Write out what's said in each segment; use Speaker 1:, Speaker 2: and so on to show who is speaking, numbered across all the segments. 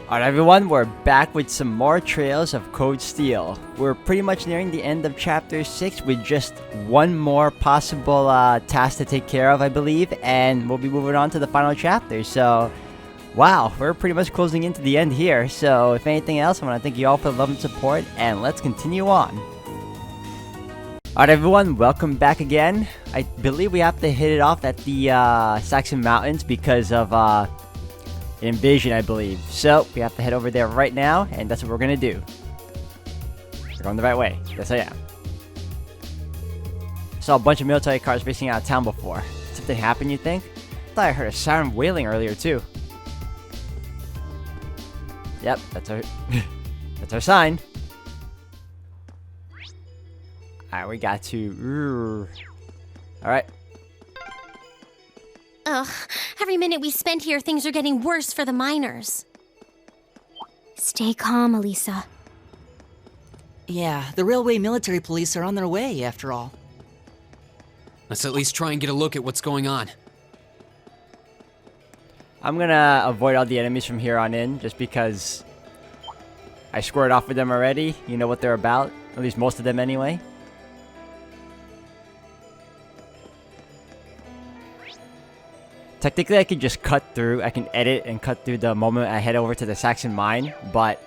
Speaker 1: Alright everyone, we're back with some more Trails of Cold Steel. We're pretty much nearing the end of Chapter 6 with just one more possible task to take care of, I believe, and we'll be moving on to the final chapter. So, wow, we're pretty much closing into the end here. So, if anything else, I want to thank you all for the love and support, and let's continue on. Alright everyone, welcome back again. I believe we have to hit it off at the Saxon Mountains because of invasion, I believe. So, we have to head over there right now, and that's what we're gonna do. We're going the right way. Yes, I am. Saw a bunch of military cars racing out of town before. Something happened, you think? I thought I heard a siren wailing earlier, too. Yep, that's our... that's our sign. Alright, we got to... Alright.
Speaker 2: Ugh, every minute we spend here, things are getting worse for the miners. Stay calm, Elisa.
Speaker 3: Yeah, the railway military police are on their way, after all.
Speaker 4: Let's at least try and get a look at what's going on.
Speaker 1: I'm gonna avoid all the enemies from here on in, just because I squared off with them already. You know what they're about. At least most of them anyway. Technically, I can just cut through. I can edit and cut through the moment I head over to the Saxon mine, but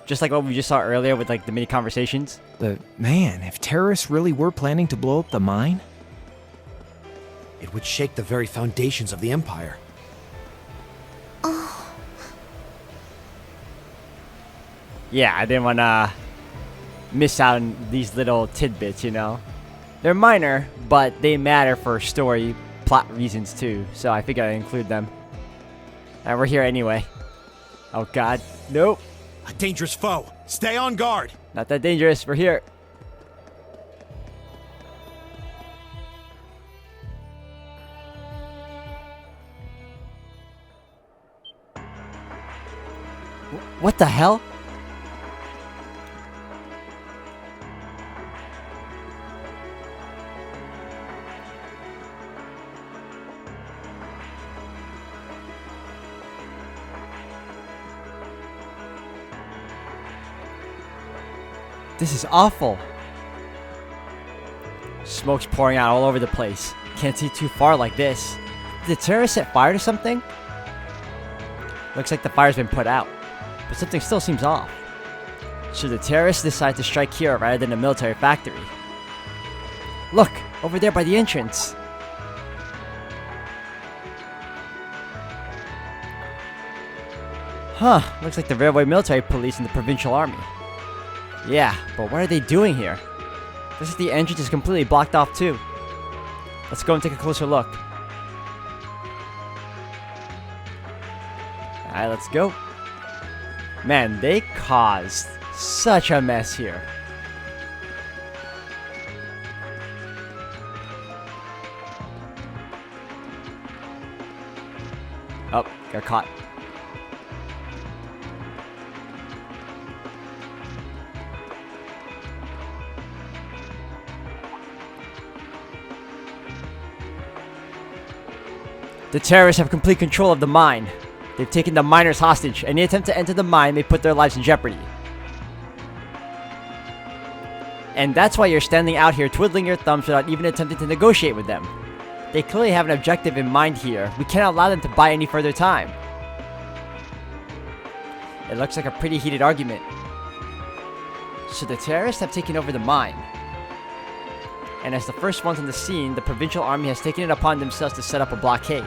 Speaker 1: just like what we just saw earlier with like the mini conversations.
Speaker 5: Man, if terrorists really were planning to blow up the mine,
Speaker 6: it would shake the very foundations of the Empire.
Speaker 2: Oh.
Speaker 1: Yeah, I didn't want to miss out on these little tidbits, you know? They're minor, but they matter for story plot reasons too, so I figured I'd include them. Alright, we're here anyway. Oh god, nope.
Speaker 6: A dangerous foe. Stay on guard.
Speaker 1: Not that dangerous, we're here. What the hell? This is awful. Smoke's pouring out all over the place. Can't see too far like this. Did the terrorists set fire to something? Looks like the fire's been put out, but something still seems off. So the terrorists decide to strike here rather than a military factory. Look, over there by the entrance. Huh, looks like the railway military police and the provincial army. Yeah, but what are they doing here? Looks like the entrance is completely blocked off too. Let's go and take a closer look. Alright, let's go. Man, they caused such a mess here. Oh, got caught. The terrorists have complete control of the mine. They've taken the miners hostage. Any attempt to enter the mine may put their lives in jeopardy. And that's why you're standing out here twiddling your thumbs without even attempting to negotiate with them. They clearly have an objective in mind here. We cannot allow them to buy any further time. It looks like a pretty heated argument. So the terrorists have taken over the mine. And as the first ones on the scene, the provincial army has taken it upon themselves to set up a blockade.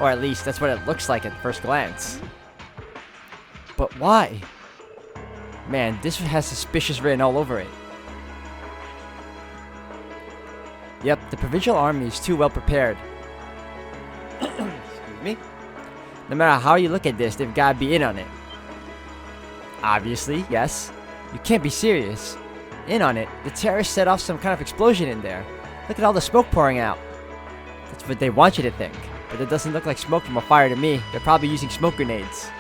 Speaker 1: Or at least, that's what it looks like at first glance. But why? Man, this has suspicious written all over it. Yep, the provincial army is too well prepared. Excuse me. No matter how you look at this, they've got to be in on it. Obviously, yes. You can't be serious. In on it, the terrorists set off some kind of explosion in there. Look at all the smoke pouring out. That's what they want you to think. But it doesn't look like smoke from a fire to me. They're probably using smoke grenades.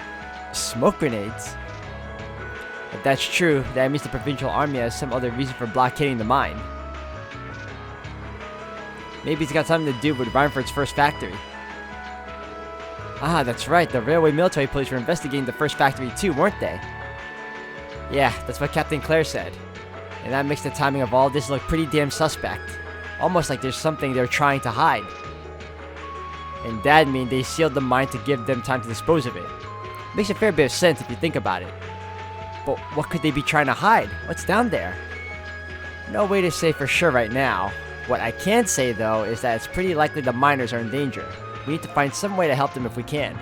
Speaker 1: Smoke grenades? If that's true, that means the provincial army has some other reason for blockading the mine. Maybe it's got something to do with Reinford's first factory. Ah, that's right. The railway military police were investigating the first factory too, weren't they? Yeah, that's what Captain Claire said. And that makes the timing of all this look pretty damn suspect. Almost like there's something they're trying to hide. And that'd mean they sealed the mine to give them time to dispose of it. Makes a fair bit of sense if you think about it. But what could they be trying to hide? What's down there? No way to say for sure right now. What I can say though is that it's pretty likely the miners are in danger. We need to find some way to help them if we can.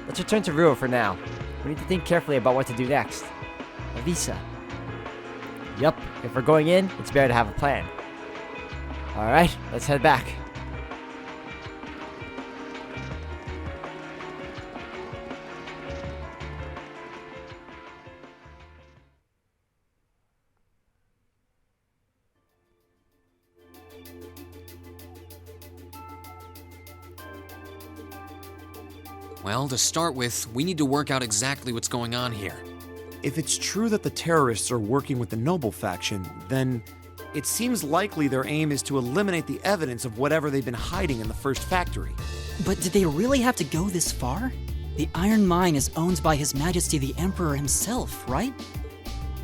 Speaker 1: Let's return to Rio for now. We need to think carefully about what to do next. Avisa. Yup, if we're going in, it's better to have a plan. Alright, let's head back.
Speaker 4: Well, to start with, we need to work out exactly what's going on here.
Speaker 6: If it's true that the terrorists are working with the Noble faction, then it seems likely their aim is to eliminate the evidence of whatever they've been hiding in the first factory.
Speaker 3: But did they really have to go this far? The iron mine is owned by His Majesty the Emperor himself, right?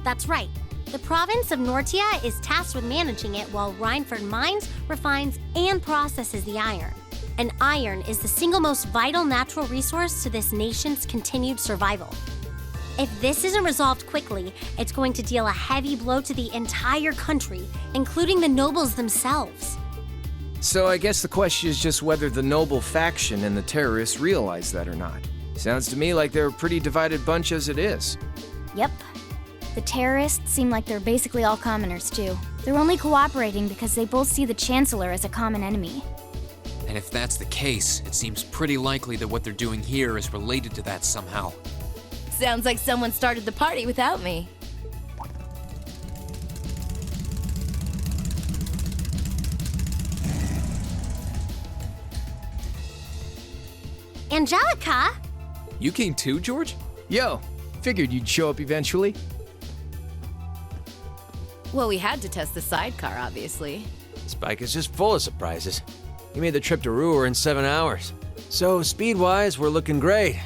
Speaker 2: That's right. The province of Nortia is tasked with managing it while Rhineford mines, refines, and processes the iron. And iron is the single most vital natural resource to this nation's continued survival. If this isn't resolved quickly, it's going to deal a heavy blow to the entire country, including the nobles themselves.
Speaker 5: So I guess the question is just whether the Noble faction and the terrorists realize that or not. Sounds to me like they're a pretty divided bunch as it is.
Speaker 7: Yep. The terrorists seem like they're basically all commoners, too. They're only cooperating because they both see the Chancellor as a common enemy.
Speaker 4: And if that's the case, it seems pretty likely that what they're doing here is related to that somehow.
Speaker 8: Sounds like someone started the party without me.
Speaker 2: Angelica?
Speaker 4: You came too, George?
Speaker 5: Yo, figured you'd show up eventually.
Speaker 8: Well, we had to test the sidecar, obviously.
Speaker 9: Spike is just full of surprises. He made the trip to Ruhr in 7 hours. So, speed-wise, we're looking great.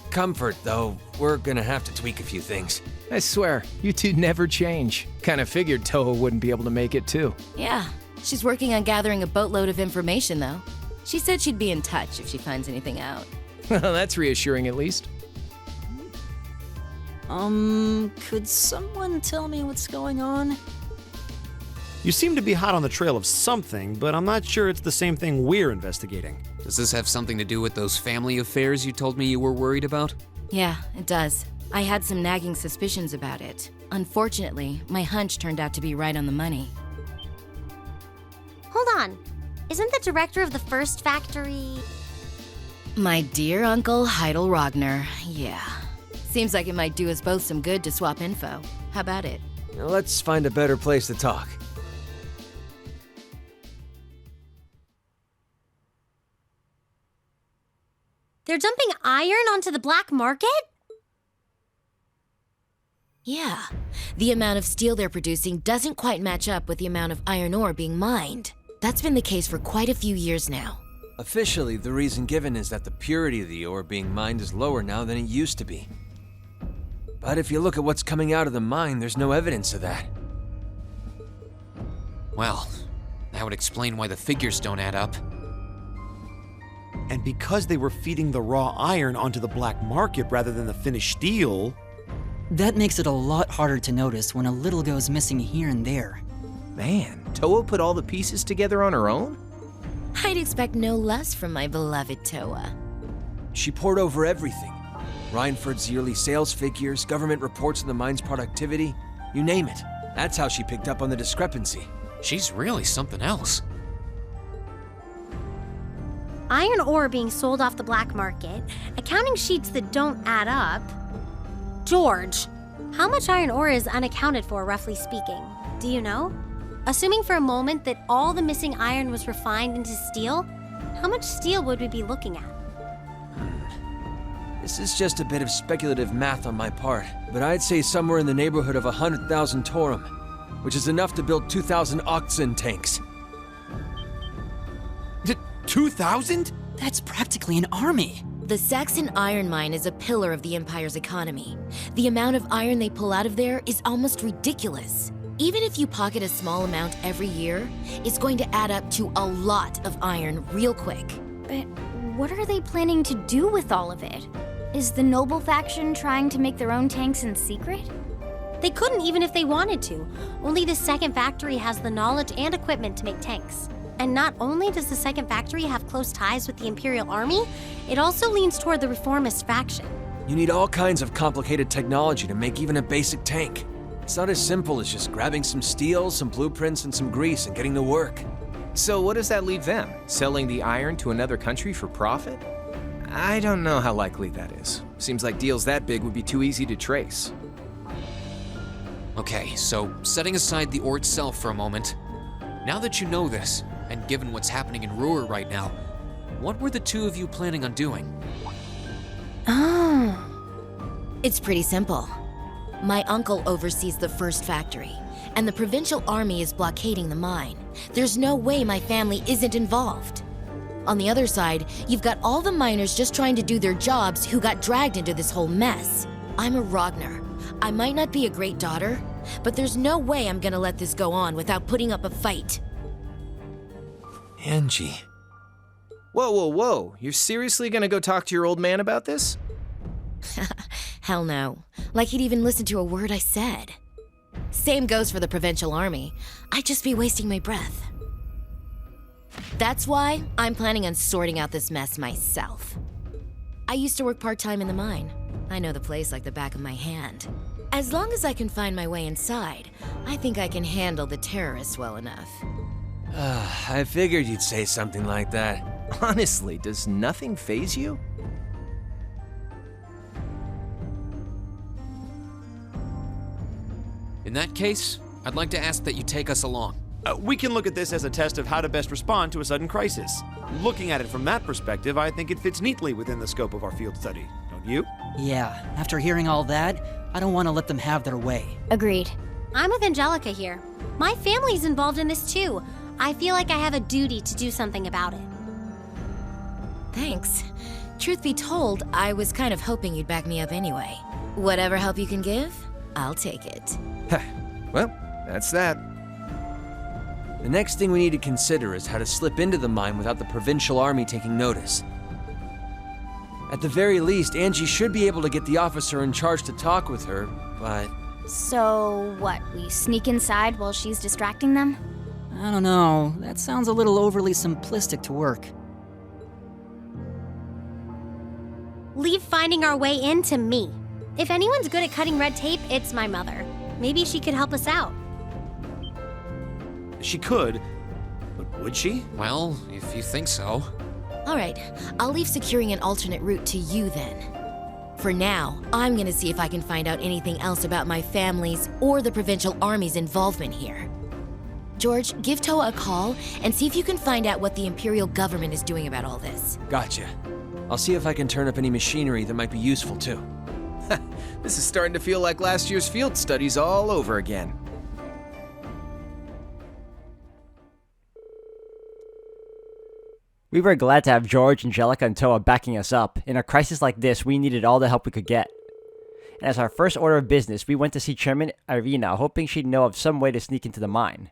Speaker 9: Comfort, though, we're gonna have to tweak a few things.
Speaker 5: I swear, you two never change. Kinda figured Toho wouldn't be able to make it too.
Speaker 8: Yeah, she's working on gathering a boatload of information, though. She said she'd be in touch if she finds anything out.
Speaker 5: Well, that's reassuring at least.
Speaker 3: Could someone tell me what's going on?
Speaker 6: You seem to be hot on the trail of something, but I'm not sure it's the same thing we're investigating.
Speaker 4: Does this have something to do with those family affairs you told me you were worried about?
Speaker 8: Yeah, it does. I had some nagging suspicions about it. Unfortunately, my hunch turned out to be right on the money.
Speaker 2: Hold on. Isn't the director of the first factory...
Speaker 8: My dear Uncle Heidel Rogner, yeah. Seems like it might do us both some good to swap info. How about it?
Speaker 9: Now, let's find a better place to talk.
Speaker 2: They're dumping iron onto the black market?
Speaker 8: Yeah. The amount of steel they're producing doesn't quite match up with the amount of iron ore being mined. That's been the case for quite a few years now.
Speaker 9: Officially, the reason given is that the purity of the ore being mined is lower now than it used to be. But if you look at what's coming out of the mine, there's no evidence of that.
Speaker 4: Well, that would explain why the figures don't add up.
Speaker 6: And because they were feeding the raw iron onto the black market rather than the finished steel...
Speaker 3: That makes it a lot harder to notice when a little goes missing here and there.
Speaker 5: Man, Toho put all the pieces together on her own?
Speaker 8: I'd expect no less from my beloved Toa.
Speaker 9: She poured over everything. Rhineford's yearly sales figures, government reports on the mine's productivity, you name it. That's how she picked up on the discrepancy.
Speaker 4: She's really something else.
Speaker 2: Iron ore being sold off the black market, accounting sheets that don't add up. George, how much iron ore is unaccounted for, roughly speaking? Do you know? Assuming for a moment that all the missing iron was refined into steel, how much steel would we be looking at?
Speaker 9: This is just a bit of speculative math on my part, but I'd say somewhere in the neighborhood of 100,000 Torum, which is enough to build 2,000 oxen tanks.
Speaker 6: 2,000?
Speaker 3: That's practically an army.
Speaker 8: The Saxon iron mine is a pillar of the Empire's economy. The amount of iron they pull out of there is almost ridiculous. Even if you pocket a small amount every year, it's going to add up to a lot of iron real quick.
Speaker 7: But what are they planning to do with all of it? Is the noble faction trying to make their own tanks in secret?
Speaker 2: They couldn't even if they wanted to. Only the second factory has the knowledge and equipment to make tanks. And not only does the second factory have close ties with the Imperial Army, it also leans toward the reformist faction.
Speaker 9: You need all kinds of complicated technology to make even a basic tank. It's not as simple as just grabbing some steel, some blueprints, and some grease and getting to work.
Speaker 5: So what does that leave them? Selling the iron to another country for profit? I don't know how likely that is. Seems like deals that big would be too easy to trace.
Speaker 4: Okay, so setting aside the ore itself for a moment, now that you know this, and given what's happening in Ruhr right now, what were the two of you planning on doing?
Speaker 8: It's pretty simple. My uncle oversees the first factory, and the provincial army is blockading the mine. There's no way my family isn't involved. On the other side, you've got all the miners just trying to do their jobs who got dragged into this whole mess. I'm a Ragnar. I might not be a great daughter, but there's no way I'm gonna let this go on without putting up a fight.
Speaker 9: Angie.
Speaker 5: Whoa, whoa, whoa. You're seriously gonna go talk to your old man about this?
Speaker 8: Hell no. Like he'd even listen to a word I said. Same goes for the provincial army. I'd just be wasting my breath. That's why I'm planning on sorting out this mess myself. I used to work part-time in the mine. I know the place like the back of my hand. As long as I can find my way inside, I think I can handle the terrorists well enough.
Speaker 9: I figured you'd say something like that.
Speaker 5: Honestly, does nothing faze you?
Speaker 4: In that case, I'd like to ask that you take us along.
Speaker 6: We can look at this as a test of how to best respond to a sudden crisis. Looking at it from that perspective, I think it fits neatly within the scope of our field study, don't you?
Speaker 3: Yeah, after hearing all that, I don't want to let them have their way.
Speaker 7: Agreed.
Speaker 2: I'm with Angelica here. My family's involved in this too. I feel like I have a duty to do something about it.
Speaker 8: Thanks. Truth be told, I was kind of hoping you'd back me up anyway. Whatever help you can give, I'll take it.
Speaker 5: Well, that's that.
Speaker 9: The next thing we need to consider is how to slip into the mine without the provincial army taking notice. At the very least, Angie should be able to get the officer in charge to talk with her, but...
Speaker 7: So, what, we sneak inside while she's distracting them?
Speaker 3: I don't know. That sounds a little overly simplistic to work.
Speaker 2: Leave finding our way in to me. If anyone's good at cutting red tape, it's my mother. Maybe she could help us out.
Speaker 6: She could, but would she?
Speaker 4: Well, if you think so.
Speaker 8: All right, I'll leave securing an alternate route to you then. For now, I'm gonna see if I can find out anything else about my family's or the provincial army's involvement here. George, give Toa a call and see if you can find out what the Imperial government is doing about all this.
Speaker 9: Gotcha. I'll see if I can turn up any machinery that might be useful too.
Speaker 5: This is starting to feel like last year's field studies all over again.
Speaker 1: We were glad to have George, Angelica, and Toa backing us up. In a crisis like this, we needed all the help we could get. And as our first order of business, we went to see Chairman Irina, hoping she'd know of some way to sneak into the mine.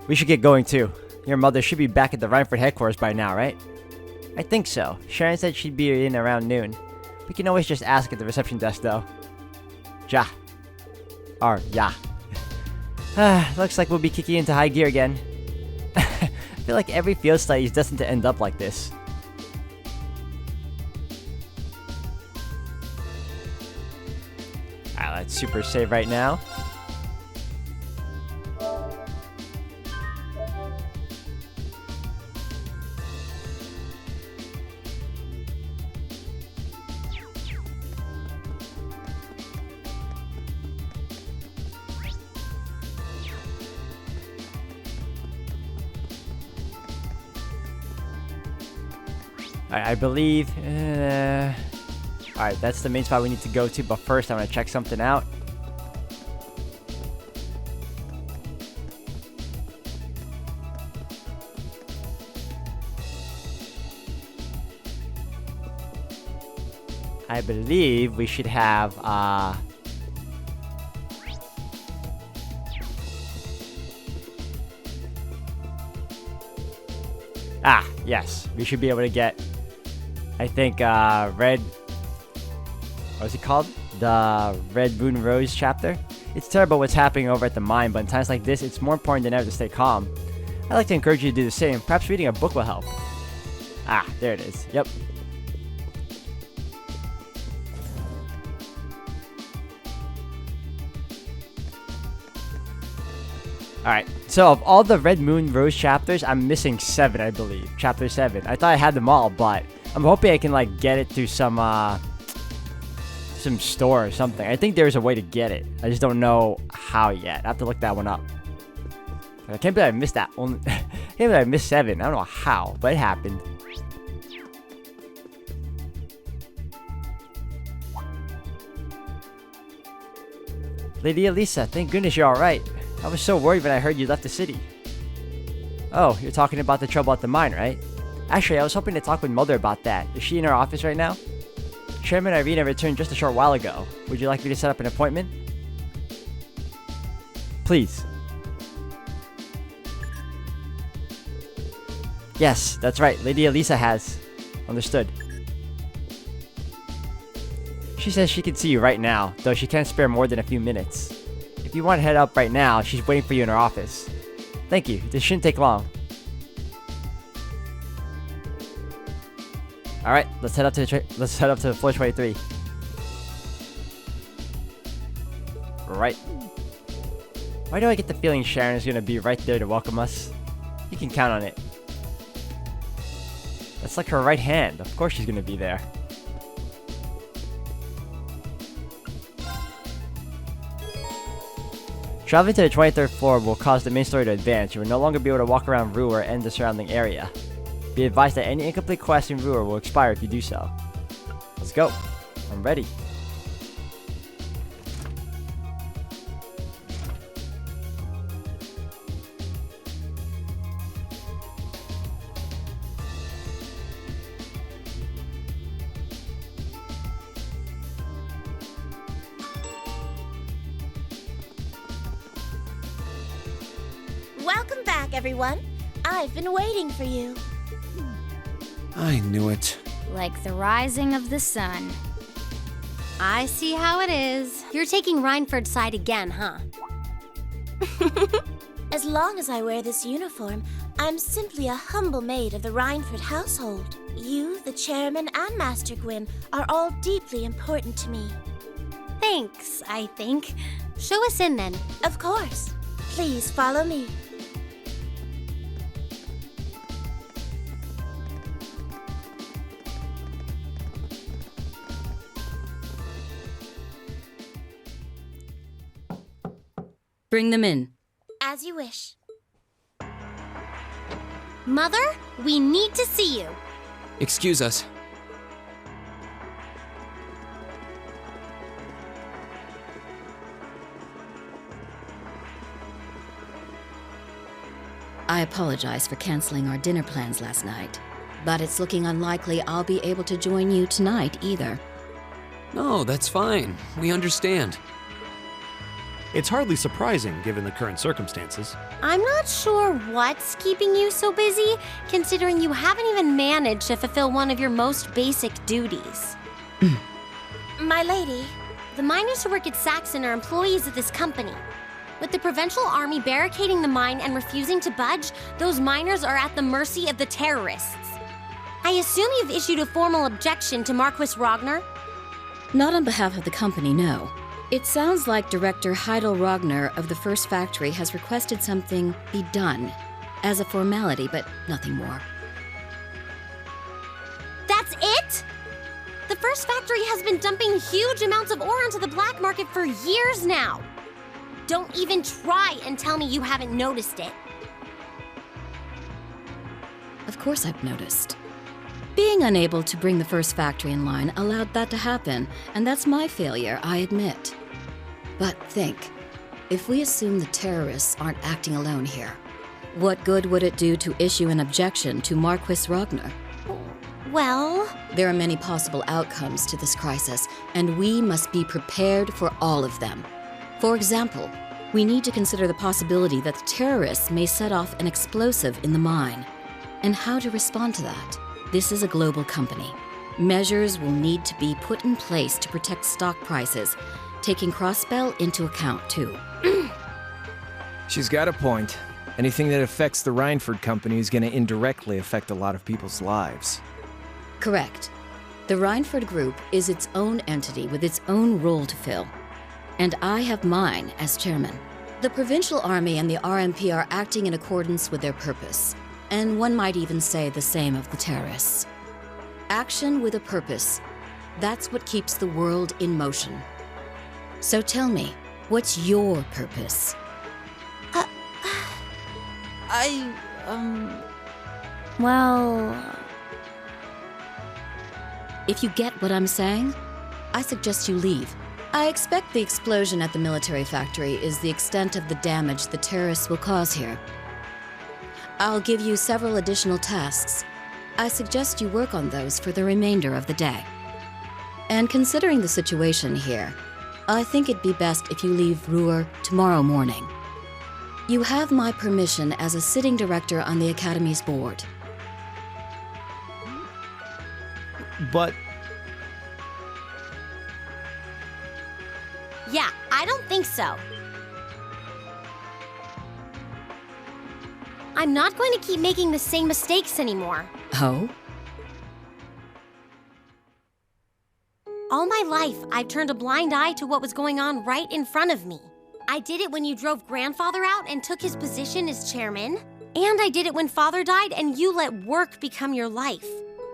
Speaker 1: We should get going too. Your mother should be back at the Rhineford headquarters by now, right? I think so. Sharon said she'd be in around noon. We can always just ask at the reception desk though. Ja. Or yeah. Looks like we'll be kicking into high gear again. I feel like every field study is destined to end up like this. Alright, let's super save right now. I believe... Alright, that's the main spot we need to go to, but first I want to check something out. I believe we should have, yes. We should be able to get, I think, Red... What's it called? The Red Moon Rose chapter? It's terrible what's happening over at the mine, but in times like this, it's more important than ever to stay calm. I'd like to encourage you to do the same. Perhaps reading a book will help. There it is. Yep. Alright, so of all the Red Moon Rose chapters, I'm missing 7, I believe. Chapter 7. I thought I had them all, but I'm hoping I can, like, get it through some store or something. I think there's a way to get it. I just don't know how yet. I have to look that one up. I can't believe I missed that one. I can't believe I missed 7. I don't know how, but it happened. Lady Elisa, thank goodness you're alright. I was so worried when I heard you left the city. Oh, you're talking about the trouble at the mine, right? Actually, I was hoping to talk with Mother about that. Is she in her office right now? Chairman Irina returned just a short while ago. Would you like me to set up an appointment? Please. Yes, that's right. Lady Elisa has. Understood. She says she can see you right now, though she can't spare more than a few minutes. If you want to head up right now, she's waiting for you in her office. Thank you. This shouldn't take long. All right, let's head up to floor 23. Right. Why do I get the feeling Sharon is gonna be right there to welcome us? You can count on it. That's like her right hand. Of course she's gonna be there. Traveling to the 23rd floor will cause the main story to advance. You will no longer be able to walk around Ruhr and the surrounding area. Be advised that any incomplete quest in Ruhr will expire if you do so. Let's go. I'm ready.
Speaker 10: Welcome back, everyone. I've been waiting for you.
Speaker 6: I knew it.
Speaker 7: Like the rising of the sun.
Speaker 2: I see how it is. You're taking Reinford's side again, huh?
Speaker 10: As long as I wear this uniform, I'm simply a humble maid of the Reinford household. You, the chairman, and Master Gwyn are all deeply important to me.
Speaker 2: Thanks, I think. Show us in then.
Speaker 10: Of course. Please follow me.
Speaker 11: Bring them in.
Speaker 10: As you wish.
Speaker 2: Mother, we need to see you.
Speaker 4: Excuse us.
Speaker 11: I apologize for canceling our dinner plans last night, but it's looking unlikely I'll be able to join you tonight either.
Speaker 4: No, that's fine. We understand.
Speaker 6: It's hardly surprising given the current circumstances.
Speaker 2: I'm not sure what's keeping you so busy, considering you haven't even managed to fulfill one of your most basic duties.
Speaker 10: My lady.
Speaker 2: The miners who work at Saxon are employees of this company. With the Provincial Army barricading the mine and refusing to budge, those miners are at the mercy of the terrorists. I assume you've issued a formal objection to Marquis Ragnar?
Speaker 11: Not on behalf of the company, no. It sounds like Director Heidel Ragnar of the First Factory has requested something be done as a formality, but nothing more.
Speaker 2: That's it? The First Factory has been dumping huge amounts of ore onto the black market for years now. Don't even try and tell me you haven't noticed it.
Speaker 11: Of course I've noticed. Being unable to bring the First Factory in line allowed that to happen, and that's my failure, I admit. But think, if we assume the terrorists aren't acting alone here, what good would it do to issue an objection to Marquis Ragnar?
Speaker 2: Well...
Speaker 11: There are many possible outcomes to this crisis, and we must be prepared for all of them. For example, we need to consider the possibility that the terrorists may set off an explosive in the mine, and how to respond to that. This is a global company. Measures will need to be put in place to protect stock prices, taking Crossbell into account, too.
Speaker 5: She's got a point. Anything that affects the Rhineford Company is going to indirectly affect a lot of people's lives.
Speaker 11: Correct. The Rhineford Group is its own entity with its own role to fill. And I have mine as chairman. The Provincial Army and the RMP are acting in accordance with their purpose. And one might even say the same of the terrorists. Action with a purpose. That's what keeps the world in motion. So tell me, what's your purpose?
Speaker 7: Well...
Speaker 11: If you get what I'm saying, I suggest you leave. I expect the explosion at the military factory is the extent of the damage the terrorists will cause here. I'll give you several additional tasks. I suggest you work on those for the remainder of the day. And considering the situation here, I think it'd be best if you leave Ruhr tomorrow morning. You have my permission as a sitting director on the Academy's board.
Speaker 5: But
Speaker 2: Yeah, I don't think so. I'm not going to keep making the same mistakes anymore.
Speaker 11: Oh?
Speaker 2: All my life, I've turned a blind eye to what was going on right in front of me. I did it when you drove Grandfather out and took his position as chairman. And I did it when Father died and you let work become your life.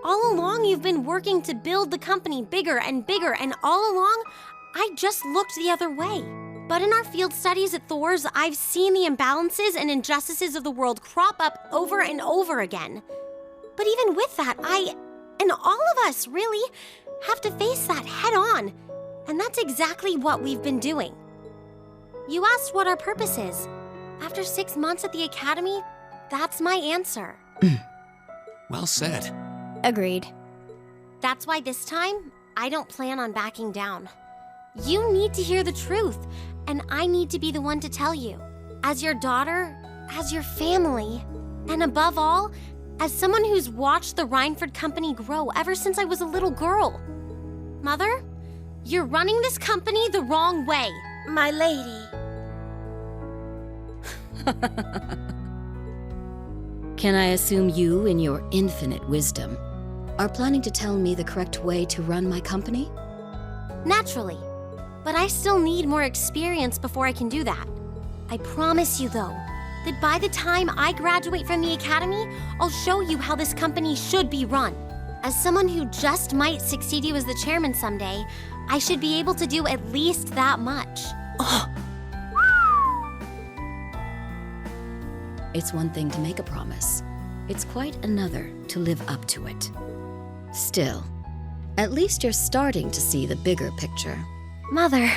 Speaker 2: All along, you've been working to build the company bigger, and all along, I just looked the other way. But in our field studies at Thor's, I've seen the imbalances and injustices of the world crop up over and over again. But even with that, I, and all of us, really, have to face that head on. And that's exactly what we've been doing. You asked what our purpose is. After 6 months at the Academy, that's my answer.
Speaker 4: Well said.
Speaker 7: Agreed.
Speaker 2: That's why this time, I don't plan on backing down. You need to hear the truth, and I need to be the one to tell you. As your daughter, as your family, and above all, as someone who's watched the Rhineford Company grow ever since I was a little girl. Mother, you're running this company the wrong way.
Speaker 10: My lady.
Speaker 11: Can I assume you, in your infinite wisdom, are planning to tell me the correct way to run my company?
Speaker 2: Naturally. But I still need more experience before I can do that. I promise you, though, that by the time I graduate from the Academy, I'll show you how this company should be run. As someone who just might succeed you as the chairman someday, I should be able to do at least that much.
Speaker 11: It's one thing to make a promise. It's quite another to live up to it. Still, at least you're starting to see the bigger picture.
Speaker 2: Mother.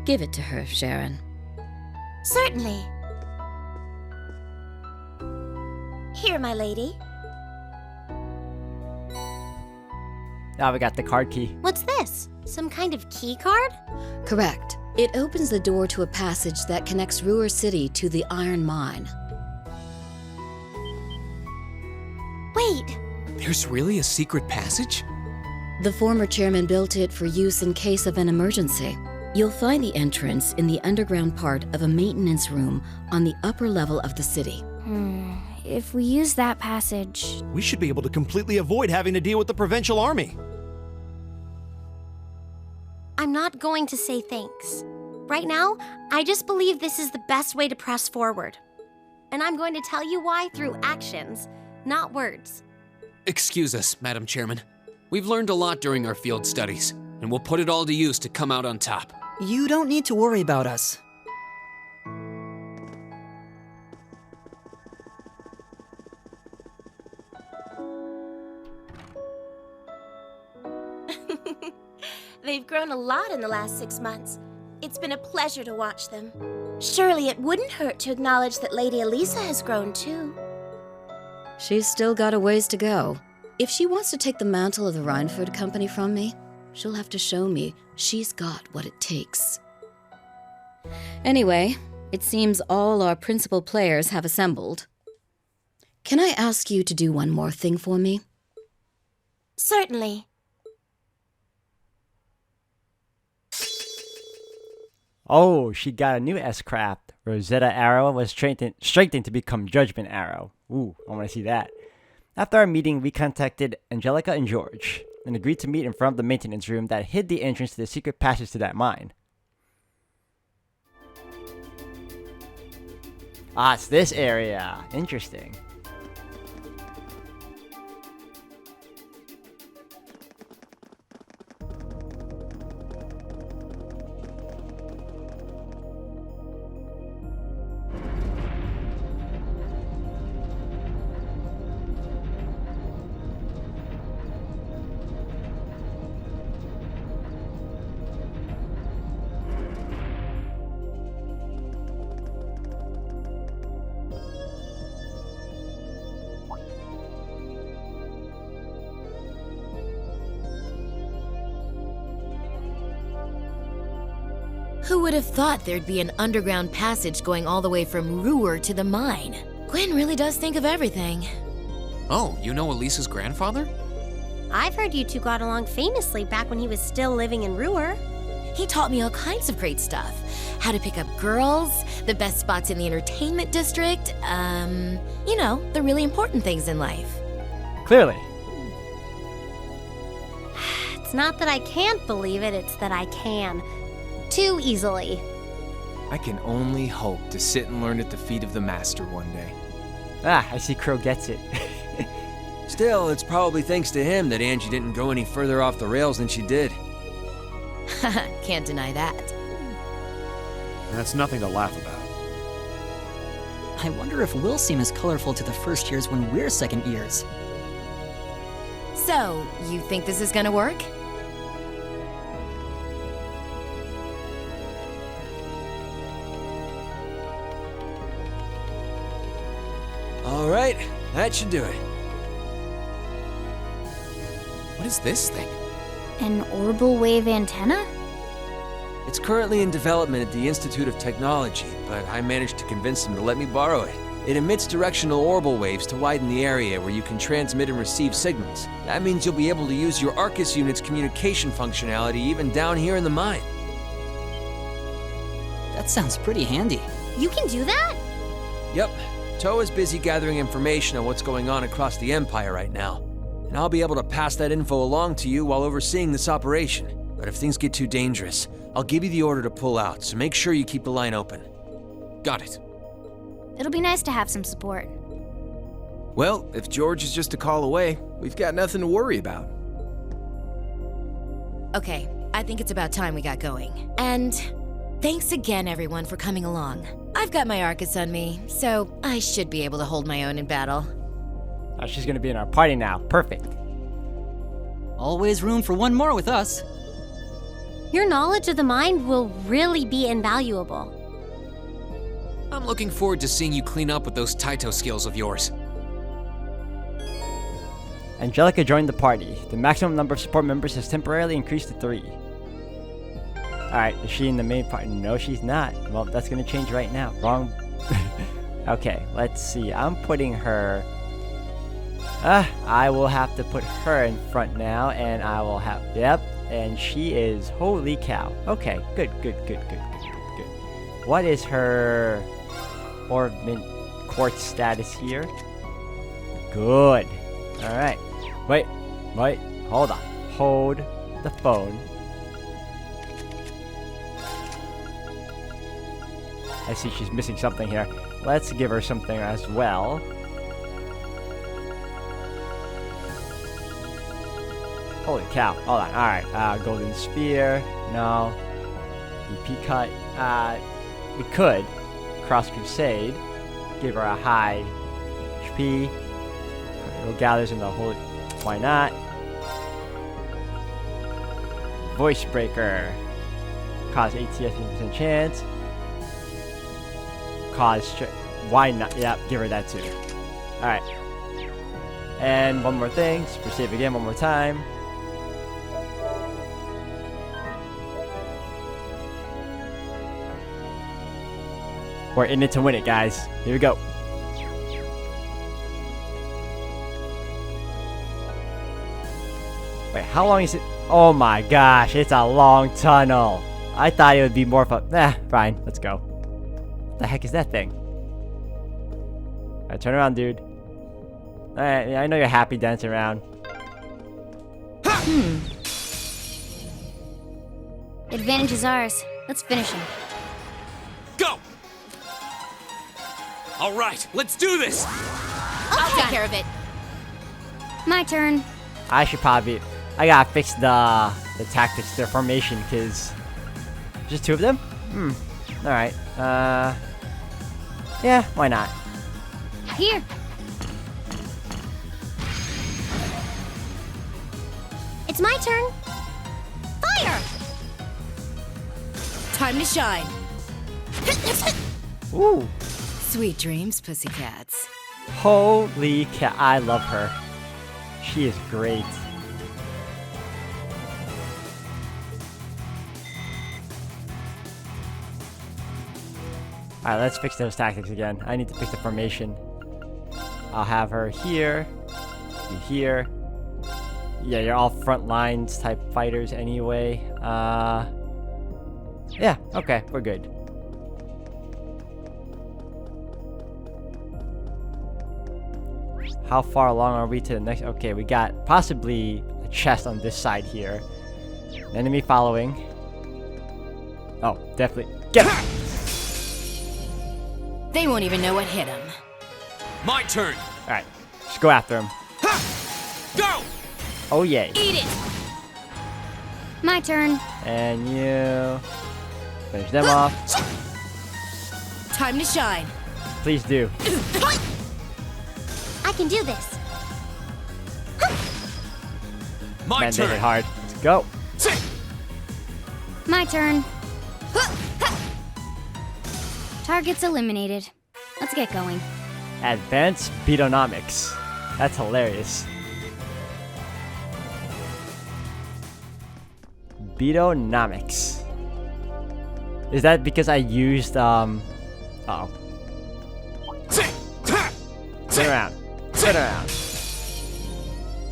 Speaker 11: Give it to her, Sharon.
Speaker 10: Certainly. Here, my lady.
Speaker 1: Now we got the card key.
Speaker 2: What's this? Some kind of key card?
Speaker 11: Correct. It opens the door to a passage that connects Ruhr City to the iron mine.
Speaker 2: Wait.
Speaker 4: There's really a secret passage?
Speaker 11: The former chairman built it for use in case of an emergency. You'll find the entrance in the underground part of a maintenance room on the upper level of the city.
Speaker 7: If we use that passage...
Speaker 6: We should be able to completely avoid having to deal with the Provincial Army.
Speaker 2: I'm not going to say thanks. Right now, I just believe this is the best way to press forward. And I'm going to tell you why through actions, not words.
Speaker 4: Excuse us, Madam Chairman. We've learned a lot during our field studies, and we'll put it all to use to come out on top.
Speaker 3: You don't need to worry about us.
Speaker 10: They've grown a lot in the last 6 months. It's been a pleasure to watch them. Surely it wouldn't hurt to acknowledge that Lady Elisa has grown too.
Speaker 11: She's still got a ways to go. If she wants to take the mantle of the Rhineford Company from me, she'll have to show me she's got what it takes. Anyway, it seems all our principal players have assembled. Can I ask you to do one more thing for me?
Speaker 10: Certainly.
Speaker 1: Oh, she got a new S-Craft. Rosetta Arrow was strengthened to become Judgment Arrow. Ooh, I want to see that. After our meeting, we contacted Angelica and George and agreed to meet in front of the maintenance room that hid the entrance to the secret passage to that mine. Ah, it's this area. Interesting.
Speaker 8: Who would have thought there'd be an underground passage going all the way from Ruhr to the mine? Gwen really does think of everything.
Speaker 4: Oh, you know Elisa's grandfather?
Speaker 2: I've heard you two got along famously back when he was still living in Ruhr.
Speaker 8: He taught me all kinds of great stuff. How to pick up girls, the best spots in the entertainment district, you know, the really important things in life.
Speaker 1: Clearly.
Speaker 2: It's not that I can't believe it, it's that I can. Too easily.
Speaker 5: I can only hope to sit and learn at the feet of the master one day.
Speaker 1: Ah, I see Crow gets it.
Speaker 9: Still, it's probably thanks to him that Angie didn't go any further off the rails than she did.
Speaker 8: Can't deny that.
Speaker 6: That's nothing to laugh about.
Speaker 3: I wonder if we'll seem as colorful to the first years when we're second years.
Speaker 8: So, you think this is gonna work?
Speaker 9: All right, that should do it.
Speaker 4: What is this thing?
Speaker 7: An orbital wave antenna?
Speaker 9: It's currently in development at the Institute of Technology, but I managed to convince them to let me borrow it. It emits directional orbital waves to widen the area where you can transmit and receive signals. That means you'll be able to use your Arcus unit's communication functionality even down here in the mine.
Speaker 3: That sounds pretty handy.
Speaker 2: You can do that?
Speaker 9: Yep, Toe is busy gathering information on what's going on across the Empire right now. And I'll be able to pass that info along to you while overseeing this operation. But if things get too dangerous, I'll give you the order to pull out, so make sure you keep the line open.
Speaker 4: Got it.
Speaker 7: It'll be nice to have some support.
Speaker 5: Well, if George is just a call away, we've got nothing to worry about.
Speaker 8: Okay, I think it's about time we got going. And thanks again, everyone, for coming along. I've got my Arcus on me, so I should be able to hold my own in battle.
Speaker 1: Oh, she's gonna be in our party now. Perfect.
Speaker 3: Always room for one more with us.
Speaker 2: Your knowledge of the mind will really be invaluable.
Speaker 4: I'm looking forward to seeing you clean up with those Taito skills of yours.
Speaker 1: Angelica joined the party. The maximum number of support members has temporarily increased to 3. Alright, is she in the main party? No, she's not. Well, that's gonna change right now. Wrong. Okay, let's see. I'm putting her... I will have to put her in front now, and I will have... Yep, and she is... Holy cow. Okay, good. What is her... Orbment quartz status here? Good. Alright. Wait, hold on. Hold the phone. I see she's missing something here. Let's give her something as well. Holy cow. Hold on. Alright. Golden Sphere. No. EP cut. We could. Cross Crusade. Give her a high HP. It gathers in the holy... Why not? Voice Breaker. Cause ATS 50% chance. Cause... Why not? Yep, give her that too. Alright. And one more thing. Super save again one more time. We're in it to win it, guys. Here we go. Wait, how long is it? Oh my gosh, it's a long tunnel. I thought it would be more fun. Fine, let's go. What the heck is that thing? Alright, turn around, dude. Alright, I know you're happy dancing around.
Speaker 7: Advantage is ours. Let's finish him.
Speaker 4: Go! All right, let's do this!
Speaker 8: I'll take care of it.
Speaker 7: My turn.
Speaker 1: I should probably... I gotta fix the tactics, their formation, because... Just two of them? Alright. Yeah, why not?
Speaker 7: Here.
Speaker 2: It's my turn. Fire!
Speaker 8: Time to shine.
Speaker 1: Ooh.
Speaker 8: Sweet dreams, pussycats.
Speaker 1: Holy cow, I love her. She is great. Alright, let's fix those tactics again. I need to fix the formation. I'll have her here. You here. Yeah, you're all front lines type fighters anyway. Yeah, okay, we're good. How far along are we to the next? Okay, we got possibly a chest on this side here. Enemy following. Oh, definitely. Get him!
Speaker 8: They won't even know what hit them.
Speaker 4: My turn!
Speaker 1: Alright, just go after him.
Speaker 4: Go!
Speaker 1: Oh, yay.
Speaker 8: Eat it!
Speaker 7: My turn.
Speaker 1: And you... Finish them off.
Speaker 8: Time to shine.
Speaker 1: Please do.
Speaker 2: I can do this.
Speaker 4: My
Speaker 1: Man, they
Speaker 4: turn!
Speaker 1: hit hard. Let's go.
Speaker 7: My turn. Targets eliminated. Let's get going.
Speaker 1: Advanced Beatonomics. That's hilarious. Beatonomics. Is that because I used, uh-oh. Turn around. Turn around.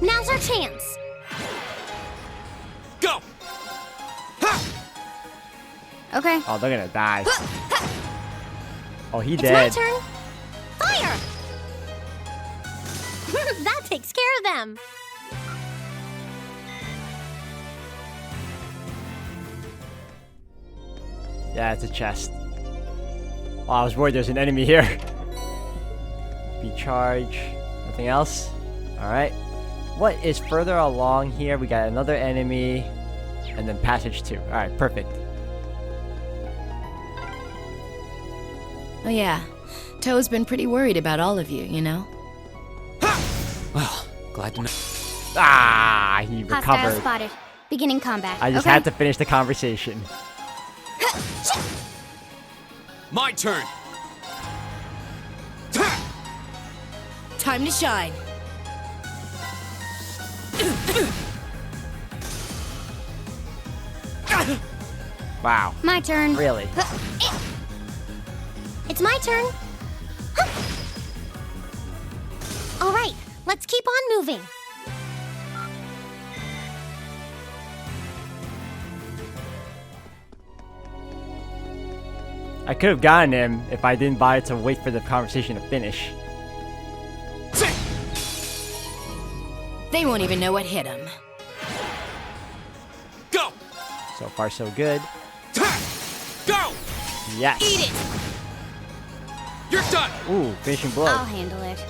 Speaker 2: Now's our chance.
Speaker 4: Go!
Speaker 7: Okay.
Speaker 1: Oh, they're gonna die. Oh, he
Speaker 2: It's
Speaker 1: dead.
Speaker 2: my turn. Fire! That takes care of them.
Speaker 1: Yeah, it's a chest. Oh, I was worried there's an enemy here. Be charge. Nothing else? Alright. What is further along here? We got another enemy. And then passage 2. Alright, perfect.
Speaker 8: Oh yeah, Toe's been pretty worried about all of you, you know?
Speaker 4: Well, glad to know.
Speaker 1: Ah, he
Speaker 7: Hostile
Speaker 1: recovered.
Speaker 7: spotted. Beginning combat.
Speaker 1: I just
Speaker 7: okay.
Speaker 1: had to finish the conversation.
Speaker 4: My turn!
Speaker 8: Time to shine.
Speaker 1: Wow.
Speaker 7: My turn.
Speaker 1: Really?
Speaker 2: It's my turn. All right, let's keep on moving.
Speaker 1: I could have gotten him if I didn't bother to wait for the conversation to finish.
Speaker 8: They won't even know what hit them.
Speaker 4: Go!
Speaker 1: So far, so good.
Speaker 4: Go!
Speaker 1: Yes.
Speaker 8: Eat it!
Speaker 4: You're done!
Speaker 1: Ooh, finishing blow.
Speaker 7: I'll handle it.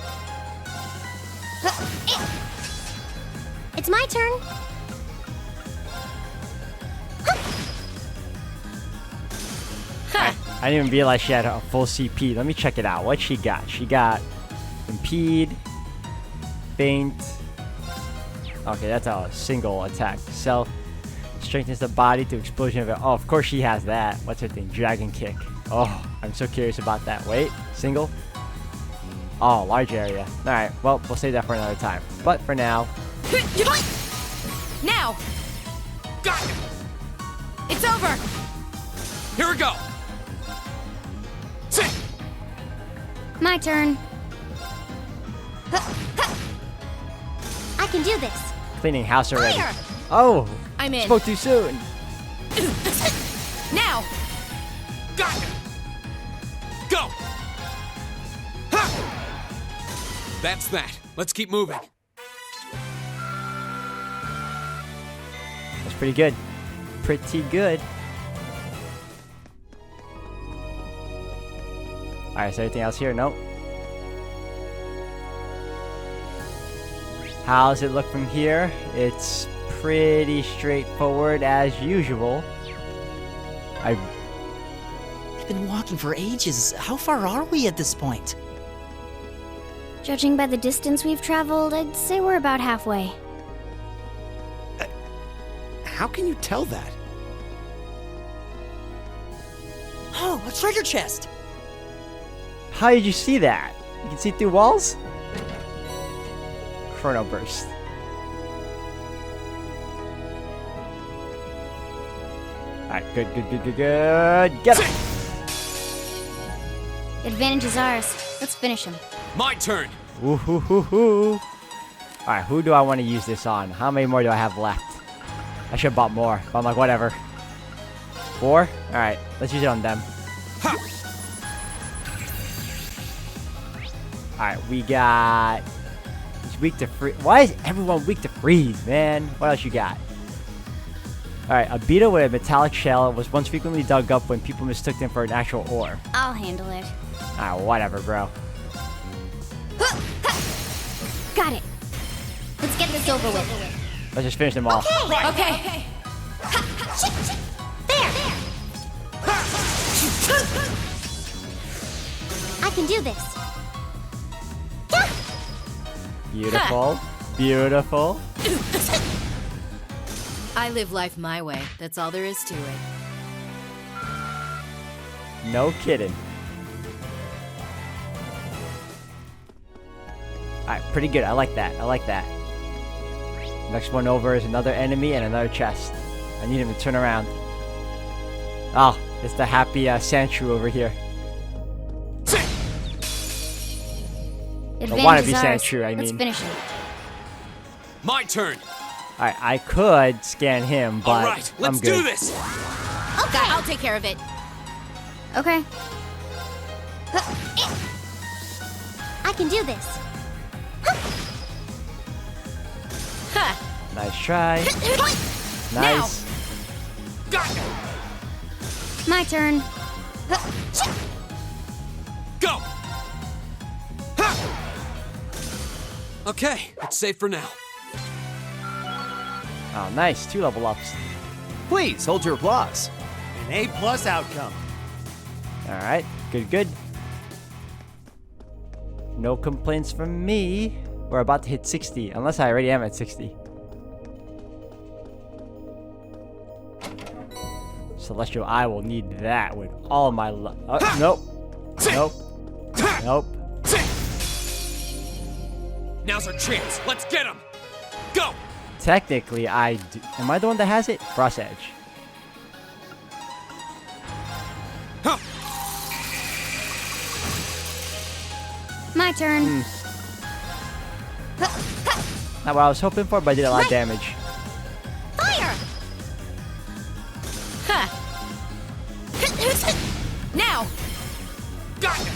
Speaker 2: It's my turn.
Speaker 1: I didn't even realize she had a full CP. Let me check it out. What she got? She got impede, faint. Okay, that's a single attack. Self strengthens the body to explosion of it. Oh, of course she has that. What's her thing? Dragon kick. Oh, I'm so curious about that. Wait, single. Oh, large area. Alright, well, we'll save that for another time. But for now...
Speaker 8: Now!
Speaker 4: Got it!
Speaker 8: It's over!
Speaker 4: Here we go! Sit!
Speaker 7: My turn.
Speaker 2: I can do this.
Speaker 1: Cleaning house already.
Speaker 8: Fire!
Speaker 1: Oh!
Speaker 8: I'm in.
Speaker 1: Spoke too soon.
Speaker 8: Now!
Speaker 4: Got it! Go! Ha! That's that. Let's keep moving.
Speaker 1: That's pretty good. Pretty good. Alright, is there anything else here? Nope. How's it look from here? It's pretty straightforward as usual.
Speaker 3: We've been walking for ages. How far are we at this point?
Speaker 7: Judging by the distance we've traveled, I'd say we're about halfway.
Speaker 6: How can you tell that?
Speaker 3: Oh, a treasure chest!
Speaker 1: How did you see that? You can see through walls? Chrono burst. Alright, good. Get him!
Speaker 7: Advantage is ours. Let's finish him.
Speaker 4: My turn.
Speaker 1: Woohoo! Alright, who do I want to use this on? How many more do I have left? I should have bought more, but I'm like, whatever. 4? Alright, let's use it on them.
Speaker 4: Ha!
Speaker 1: Alright, we got... He's weak to freeze. Why is everyone weak to freeze, man? What else you got? Alright, a beetle with a metallic shell was once frequently dug up when people mistook them for an actual ore.
Speaker 7: I'll handle it.
Speaker 1: Alright, whatever, bro.
Speaker 7: Got it. Let's get this over with.
Speaker 1: Let's just finish them all.
Speaker 8: Okay.
Speaker 2: There! I can do this.
Speaker 1: Beautiful. Beautiful.
Speaker 8: I live life my way. That's all there is to it.
Speaker 1: No kidding. Alright, pretty good. I like that. Next one over is another enemy and another chest. I need him to turn around. Oh, it's the happy Sandshrew over here.
Speaker 7: Advantage
Speaker 1: wannabe
Speaker 7: is ours.
Speaker 1: Sandshrew, I
Speaker 7: Let's
Speaker 1: mean.
Speaker 7: finish him.
Speaker 4: My turn.
Speaker 1: Alright, I could scan him, but
Speaker 4: All right,
Speaker 1: I'm
Speaker 4: let's
Speaker 1: good.
Speaker 4: do this.
Speaker 8: Okay, I'll take care of it.
Speaker 7: Okay.
Speaker 2: I can do this.
Speaker 8: Ha!
Speaker 1: Nice try.
Speaker 8: Now.
Speaker 1: Nice.
Speaker 4: Got it.
Speaker 7: My turn.
Speaker 4: Go. Ha! Okay, it's safe for now.
Speaker 1: Oh, nice. 2 level ups.
Speaker 5: Please, hold your applause.
Speaker 6: An A+ outcome.
Speaker 1: Alright, good. No complaints from me. We're about to hit 60, unless I already am at 60. Celestial Eye will need that with all my love. Nope.
Speaker 4: Now's our chance. Let's get him. Go.
Speaker 1: Technically, I do. Am I the one that has it? Frost Edge.
Speaker 4: Huh.
Speaker 7: My turn.
Speaker 1: Not what I was hoping for, but I did a lot of damage.
Speaker 2: Fire!
Speaker 8: Ha! Now!
Speaker 4: Got it.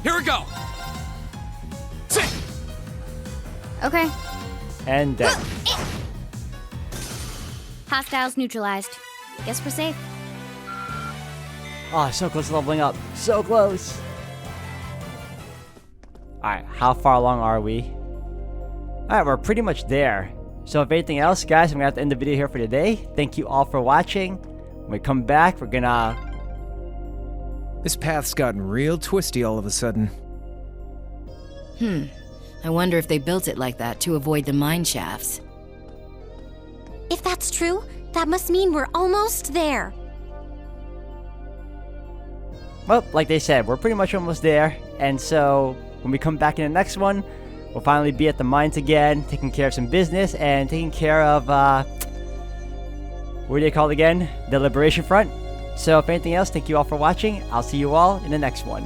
Speaker 4: Here we go. Sit.
Speaker 7: Okay.
Speaker 1: And dead.
Speaker 7: Hostiles neutralized. Guess we're safe.
Speaker 1: Oh, so close to leveling up. So close. Alright, how far along are we? Alright, we're pretty much there. So if anything else, guys, I'm going to have to end the video here for today. Thank you all for watching. When we come back, we're going to...
Speaker 5: This path's gotten real twisty all of a sudden.
Speaker 8: I wonder if they built it like that to avoid the mine shafts.
Speaker 2: If that's true, that must mean we're almost there.
Speaker 1: Well, like they said, we're pretty much almost there. And so when we come back in the next one, we'll finally be at the mines again, taking care of some business and taking care of, what do they call it again? The Liberation Front. So if anything else, thank you all for watching. I'll see you all in the next one.